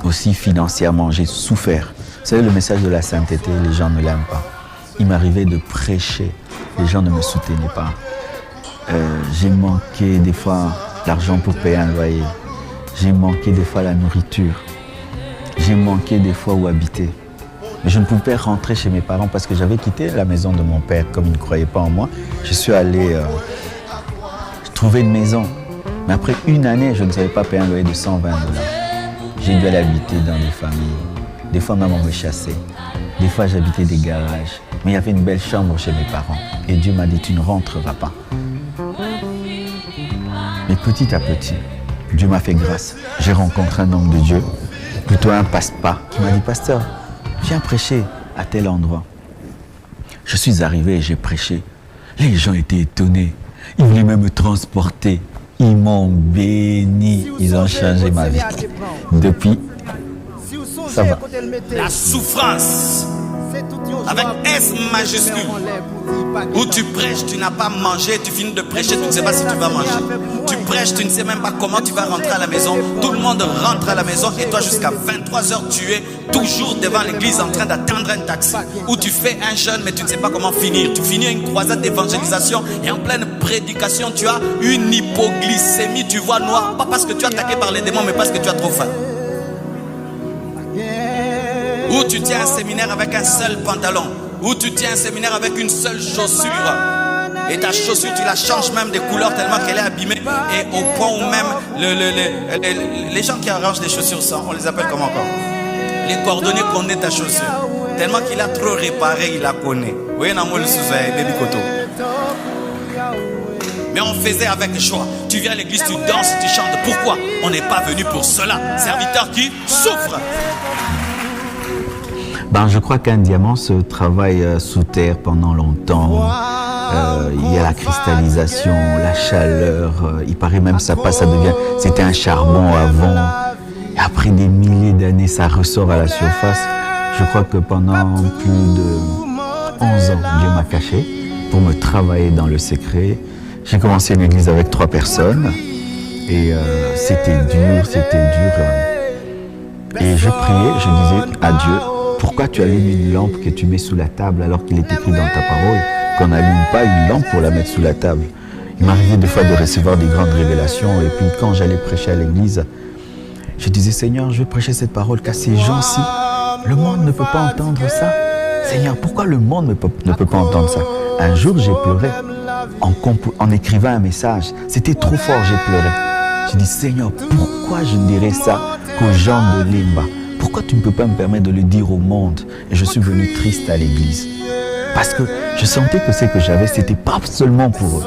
Aussi financièrement, j'ai souffert. Vous savez, le message de la sainteté, les gens ne l'aiment pas. Il m'arrivait de prêcher, les gens ne me soutenaient pas. J'ai manqué des fois l'argent pour payer un loyer. J'ai manqué des fois la nourriture. J'ai manqué des fois où habiter. Mais je ne pouvais pas rentrer chez mes parents parce que j'avais quitté la maison de mon père. Comme il ne croyait pas en moi, je suis allé trouver une maison. Mais après une année, je ne savais pas payer un loyer de 120 $. J'ai dû aller habiter dans des familles. Des fois, maman me chassait. Des fois, j'habitais des garages. Mais il y avait une belle chambre chez mes parents. Et Dieu m'a dit, tu ne rentreras pas. Mais petit à petit, Dieu m'a fait grâce. J'ai rencontré un homme de Dieu, plutôt un passe-pas, qui m'a dit, pasteur, viens prêcher à tel endroit. Je suis arrivé et j'ai prêché. Les gens étaient étonnés. Ils voulaient même me transporter. Ils m'ont béni. Ils ont changé ma vie. Depuis, ça va. La souffrance, avec S majuscule, où tu prêches, tu n'as pas mangé, tu finis de prêcher, tu ne sais pas si tu vas manger. Tu prêches, tu ne sais même pas comment tu vas rentrer à la maison. Tout le monde rentre à la maison et toi jusqu'à 23 h, tu es toujours devant l'église en train d'attendre un taxi. Où tu fais un jeûne mais tu ne sais pas comment finir. Tu finis une croisade d'évangélisation et en pleine prédication, tu as une hypoglycémie, tu vois noir. Pas parce que tu es attaqué par les démons mais parce que tu as trop faim. Ou tu tiens un séminaire avec un seul pantalon. Ou tu tiens un séminaire avec une seule chaussure. Et ta chaussure, tu la changes même de couleur tellement qu'elle est abîmée. Et au point où même les gens qui arrangent des chaussures, on les appelle comment encore? Les cordonniers connaissent ta chaussure. Tellement qu'il a trop réparé, il la connaît. Vous voyez, baby koto. Mais on faisait avec joie. Tu viens à l'église, tu danses, tu chantes. Pourquoi? On n'est pas venu pour cela. Serviteur qui souffre. Ben, je crois qu'un diamant se travaille sous terre pendant longtemps. Il y a la cristallisation, la chaleur. Il paraît même ça passe, ça devient. C'était un charbon avant. Et après des milliers d'années, ça ressort à la surface. Je crois que pendant plus de 11 ans, Dieu m'a caché pour me travailler dans le secret. J'ai commencé une église avec 3 personnes. Et c'était dur, c'était dur. Et je priais, je disais à Dieu, pourquoi tu allumes une lampe que tu mets sous la table alors qu'il est écrit dans ta parole qu'on n'allume pas une lampe pour la mettre sous la table? Il m'arrivait des fois de recevoir des grandes révélations et puis quand j'allais prêcher à l'église, je disais Seigneur, je veux prêcher cette parole car ces gens-ci, le monde ne peut pas entendre ça. Seigneur, pourquoi le monde ne peut pas entendre ça? Un jour, j'ai pleuré en écrivant un message. C'était trop fort, j'ai pleuré. J'ai dit Seigneur, pourquoi je dirais ça qu'aux gens de Limba? Pourquoi tu ne peux pas me permettre de le dire au monde? Et je suis venu triste à l'église. Parce que je sentais que ce que j'avais, ce n'était pas seulement pour eux.